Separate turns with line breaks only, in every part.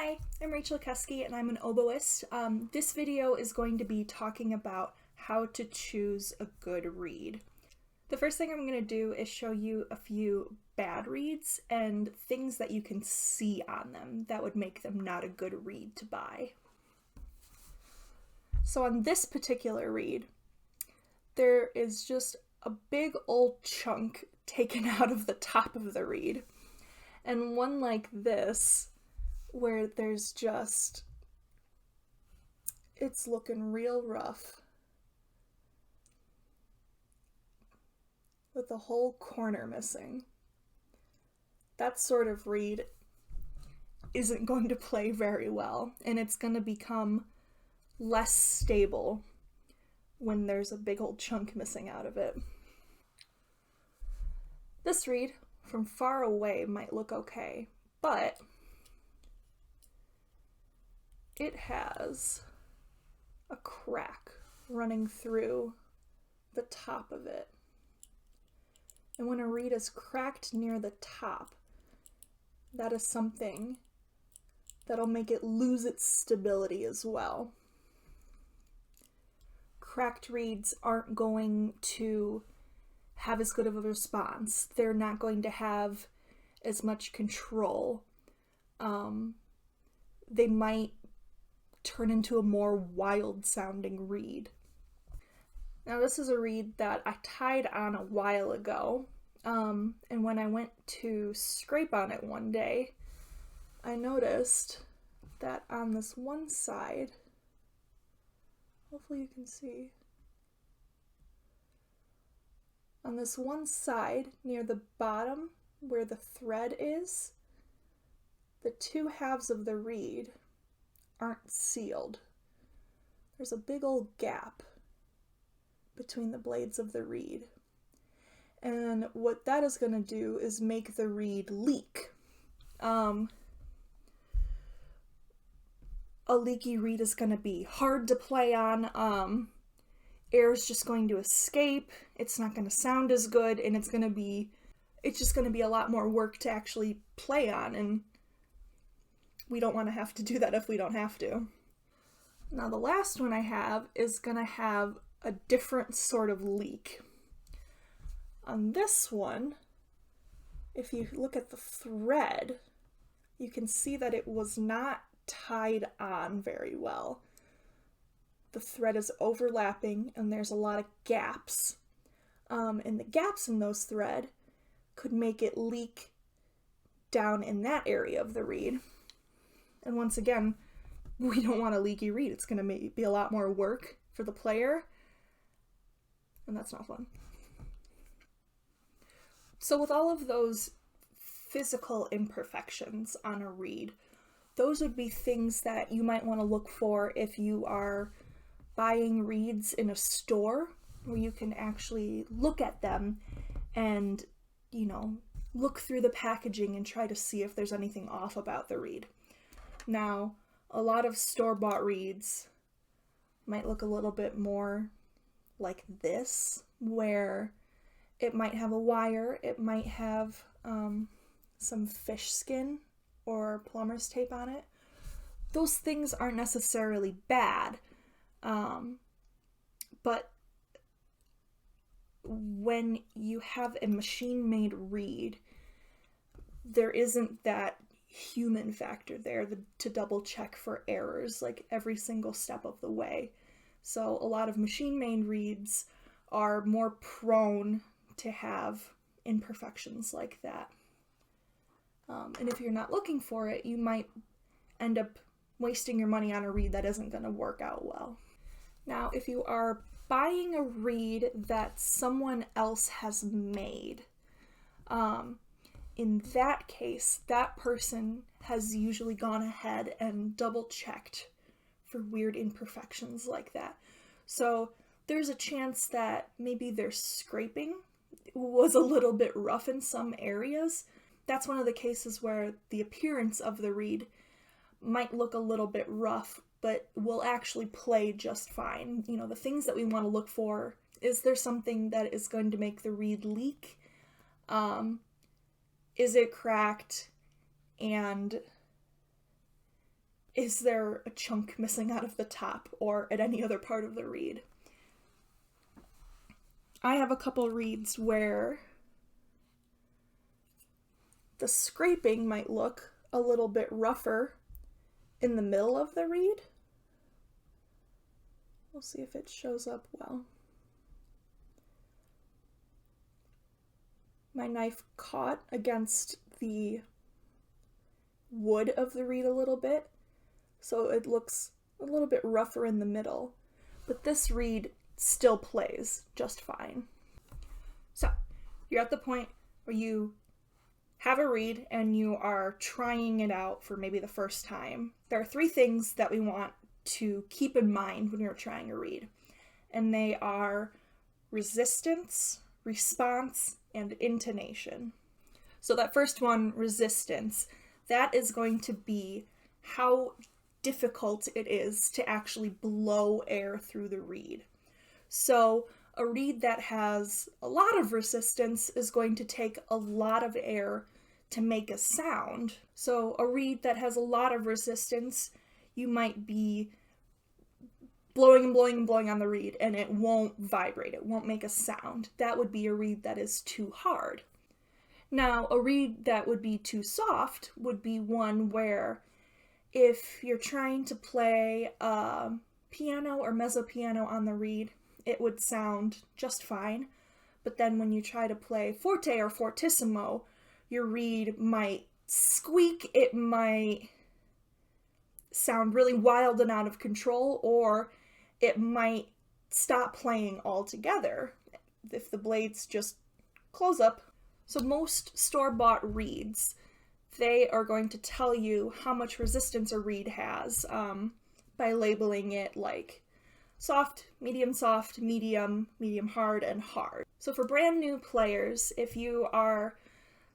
Hi, I'm Rachel Keski and I'm an oboist. This video is going to be talking about how to choose a good reed. The first thing I'm going to do is show you a few bad reeds and things that you can see on them that would make them not a good reed to buy. So on this particular reed, there is just a big old chunk taken out of the top of the reed. And one like this, where there's just, it's looking real rough with the whole corner missing. That sort of reed isn't going to play very well, and it's going to become less stable when there's a big old chunk missing out of it. This reed from far away might look okay, but it has a crack running through the top of it. And when a reed is cracked near the top, that is something that'll make it lose its stability as well. Cracked reeds aren't going to have as good of a response. They're not going to have as much control. They might turn into a more wild sounding reed. Now this is a reed that I tied on a while ago, and when I went to scrape on it one day, I noticed that on this one side, hopefully you can see, on this one side near the bottom where the thread is, the two halves of the reed aren't sealed. There's a big old gap between the blades of the reed. And what that is going to do is make the reed leak. A leaky reed is going to be hard to play on. Air is just going to escape. It's not going to sound as good, and it's just going to be a lot more work to actually play on, and we don't want to have to do that if we don't have to. Now the last one I have is going to have a different sort of leak. On this one, if you look at the thread, you can see that it was not tied on very well. The thread is overlapping and there's a lot of gaps. And the gaps in those thread could make it leak down in that area of the reed. And once again, we don't want a leaky reed. It's going to be a lot more work for the player, and that's not fun. So with all of those physical imperfections on a reed, those would be things that you might want to look for if you are buying reeds in a store where you can actually look at them and, look through the packaging and try to see if there's anything off about the reed. Now, a lot of store-bought reeds might look a little bit more like this, where it might have a wire, it might have some fish skin or plumber's tape on it. Those things aren't necessarily bad, but when you have a machine-made reed, there isn't that human factor there to double check for errors like every single step of the way. So a lot of machine-made reeds are more prone to have imperfections like that. And if you're not looking for it, you might end up wasting your money on a reed that isn't going to work out well. Now, if you are buying a reed that someone else has made, in that case, that person has usually gone ahead and double checked for weird imperfections like that. So there's a chance that maybe their scraping was a little bit rough in some areas. That's one of the cases where the appearance of the reed might look a little bit rough, but will actually play just fine. The things that we want to look for, is there something that is going to make the reed leak? Is it cracked? And is there a chunk missing out of the top or at any other part of the reed? I have a couple reeds where the scraping might look a little bit rougher in the middle of the reed. We'll see if it shows up well. My knife caught against the wood of the reed a little bit, so it looks a little bit rougher in the middle, but this reed still plays just fine. So, you're at the point where you have a reed and you are trying it out for maybe the first time. There are 3 things that we want to keep in mind when you're trying a reed, and they are resistance, response, and intonation. So that first one, resistance, that is going to be how difficult it is to actually blow air through the reed. So a reed that has a lot of resistance is going to take a lot of air to make a sound. So a reed that has a lot of resistance, you might be blowing and blowing and blowing on the reed and it won't vibrate, it won't make a sound. That would be a reed that is too hard. Now, a reed that would be too soft would be one where if you're trying to play a piano or mezzo piano on the reed, it would sound just fine. But then when you try to play forte or fortissimo, your reed might squeak, it might sound really wild and out of control, or it might stop playing altogether if the blades just close up. So most store-bought reeds, they are going to tell you how much resistance a reed has by labeling it like soft, medium, medium hard, and hard. So for brand new players, if you are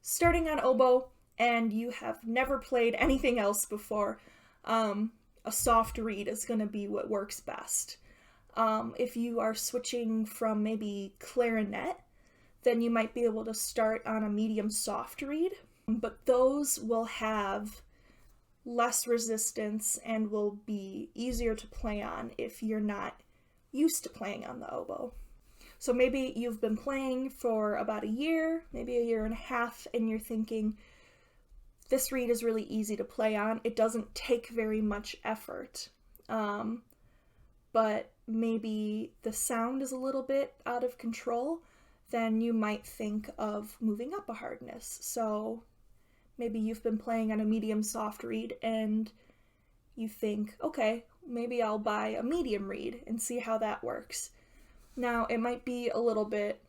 starting on oboe and you have never played anything else before, a soft reed is going to be what works best. If you are switching from maybe clarinet, then you might be able to start on a medium soft reed, but those will have less resistance and will be easier to play on if you're not used to playing on the oboe. So maybe you've been playing for about a year, maybe a year and a half, and you're thinking, this reed is really easy to play on. It doesn't take very much effort. But maybe the sound is a little bit out of control, then you might think of moving up a hardness. So maybe you've been playing on a medium soft reed and you think, okay, maybe I'll buy a medium reed and see how that works. Now, it might be a little bit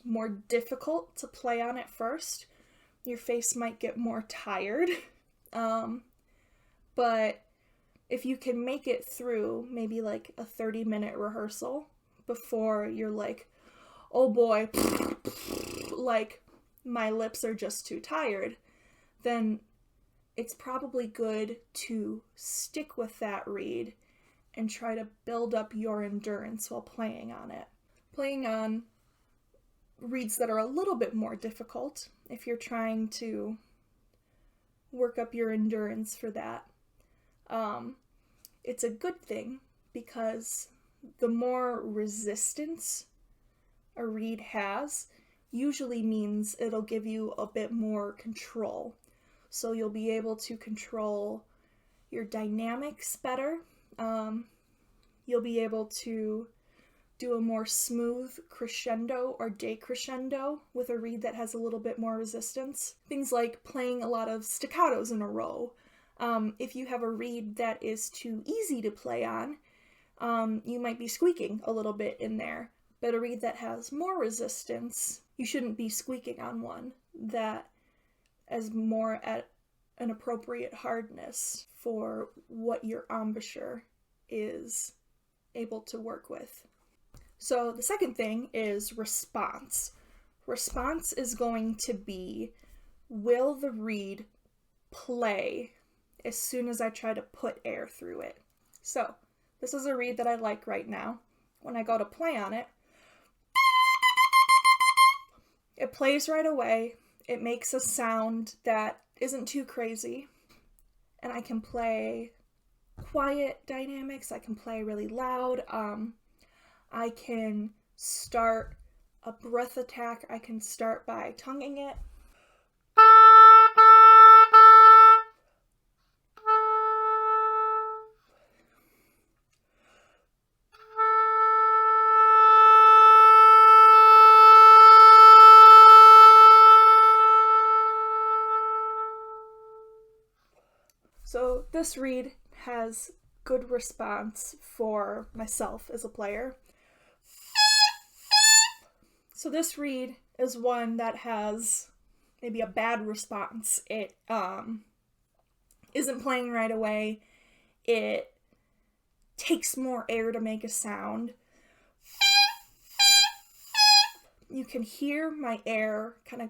more difficult to play on at first. Your face might get more tired, but if you can make it through maybe like a 30-minute rehearsal before you're like, oh boy, like my lips are just too tired, then it's probably good to stick with that reed and try to build up your endurance while playing on it. Playing on reeds that are a little bit more difficult, if you're trying to work up your endurance for that, it's a good thing because the more resistance a reed has usually means it'll give you a bit more control. So you'll be able to control your dynamics better. You'll be able to do a more smooth crescendo or decrescendo with a reed that has a little bit more resistance. Things like playing a lot of staccatos in a row. If you have a reed that is too easy to play on, you might be squeaking a little bit in there. But a reed that has more resistance, you shouldn't be squeaking on one that is more at an appropriate hardness for what your embouchure is able to work with. So the second thing is response. Response is going to be, will the reed play as soon as I try to put air through it? So this is a reed that I like right now. When I go to play on it, it plays right away. It makes a sound that isn't too crazy. And I can play quiet dynamics. I can play really loud. I can start a breath attack. I can start by tonguing it. So this reed has good response for myself as a player. So this reed is one that has maybe a bad response. It isn't playing right away. It takes more air to make a sound. You can hear my air kind of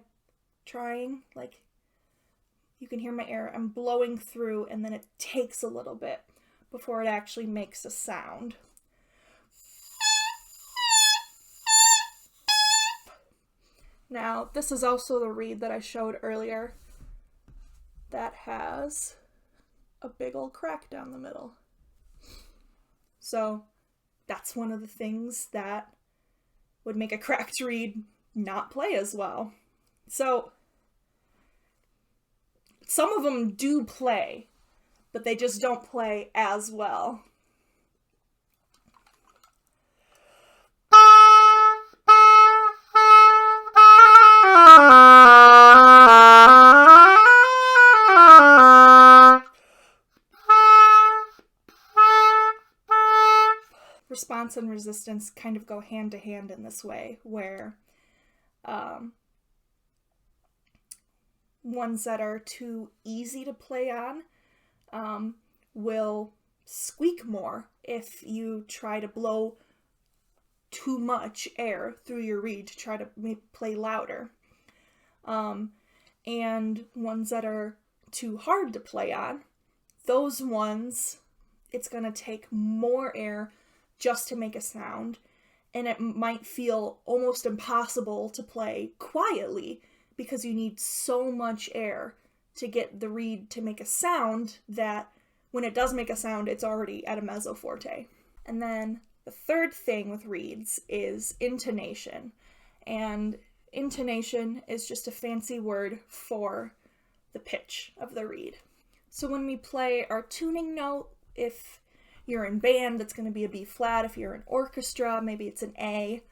trying, like you can hear my air. I'm blowing through, and then it takes a little bit before it actually makes a sound. Now, this is also the reed that I showed earlier that has a big old crack down the middle. So that's one of the things that would make a cracked reed not play as well. So some of them do play, but they just don't play as well. Response and resistance kind of go hand to hand in this way, where ones that are too easy to play on will squeak more if you try to blow too much air through your reed to try to play louder. And ones that are too hard to play on, those ones, it's going to take more air just to make a sound, and it might feel almost impossible to play quietly because you need so much air to get the reed to make a sound that when it does make a sound, it's already at a mezzo forte. And then the third thing with reeds is intonation. And intonation is just a fancy word for the pitch of the reed. So when we play our tuning note, if you're in band, it's going to be a B flat. If you're in orchestra, maybe it's an A.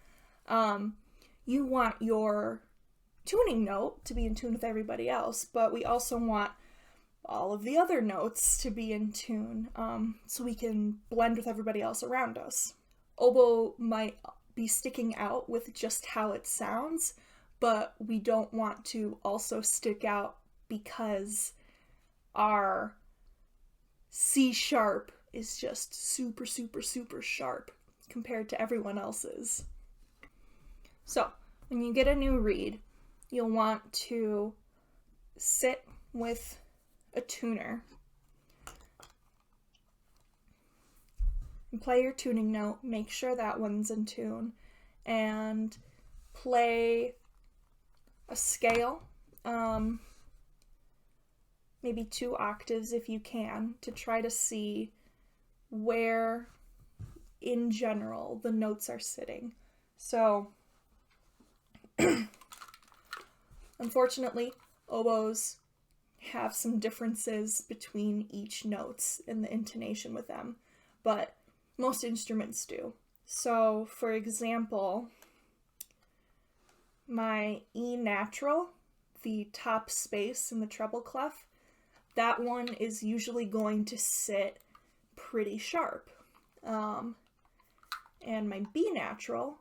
You want your tuning note to be in tune with everybody else, but we also want all of the other notes to be in tune, so we can blend with everybody else around us. Oboe might be sticking out with just how it sounds, but we don't want to also stick out because our C sharp is just super, super, super sharp compared to everyone else's. So, when you get a new reed, you'll want to sit with a tuner and play your tuning note, make sure that one's in tune, and play a scale, maybe 2 octaves if you can, to try to see where in general the notes are sitting. So unfortunately, oboes have some differences between each notes and the intonation with them, but most instruments do. So for example, my E natural, the top space in the treble clef, that one is usually going to sit pretty sharp. And my B natural,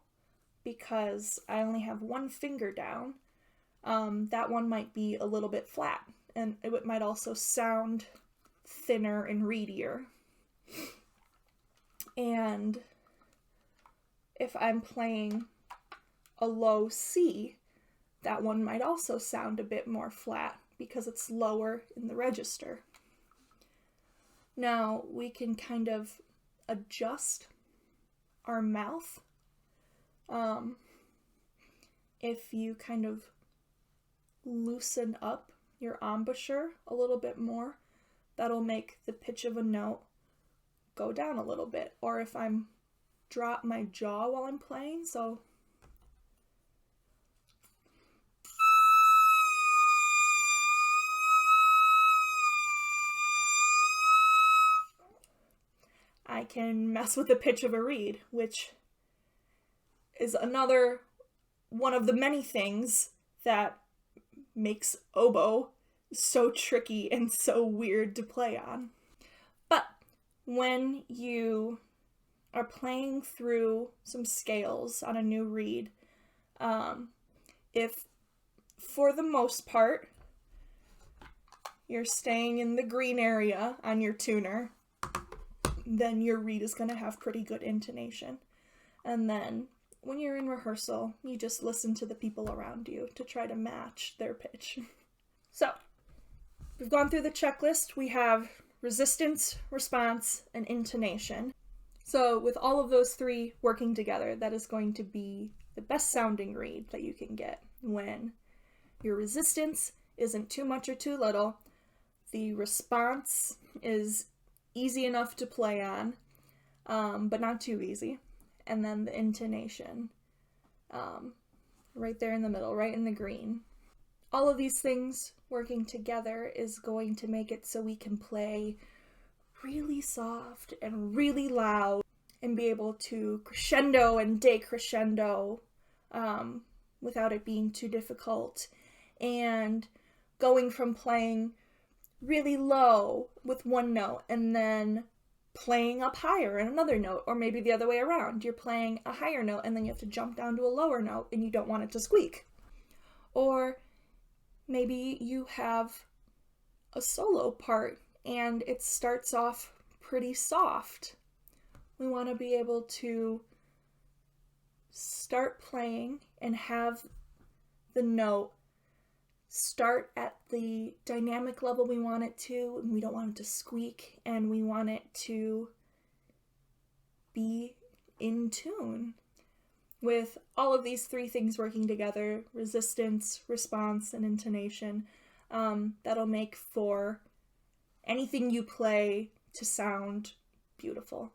because I only have one finger down, that one might be a little bit flat, and it might also sound thinner and reedier. And if I'm playing a low C, that one might also sound a bit more flat because it's lower in the register. Now we can kind of adjust our mouth. If you kind of loosen up your embouchure a little bit more, that'll make the pitch of a note go down a little bit, or if I'm drop my jaw while I'm playing, so I can mess with the pitch of a reed, which is another one of the many things that makes oboe so tricky and so weird to play on. But when you are playing through some scales on a new reed, if for the most part you're staying in the green area on your tuner, then your reed is going to have pretty good intonation. And then when you're in rehearsal, you just listen to the people around you to try to match their pitch. So, we've gone through the checklist. We have resistance, response, and intonation. So with all of those three working together, that is going to be the best sounding reed that you can get when your resistance isn't too much or too little, the response is easy enough to play on, but not too easy, and then the intonation, right there in the middle, right in the green. All of these things working together is going to make it so we can play really soft and really loud and be able to crescendo and decrescendo without it being too difficult, and going from playing really low with one note and then playing up higher in another note, or maybe the other way around. You're playing a higher note and then you have to jump down to a lower note and you don't want it to squeak. Or maybe you have a solo part and it starts off pretty soft. We want to be able to start playing and have the note start at the dynamic level we want it to, and we don't want it to squeak, and we want it to be in tune. With all of these three things working together, resistance, response, and intonation, that'll make for anything you play to sound beautiful.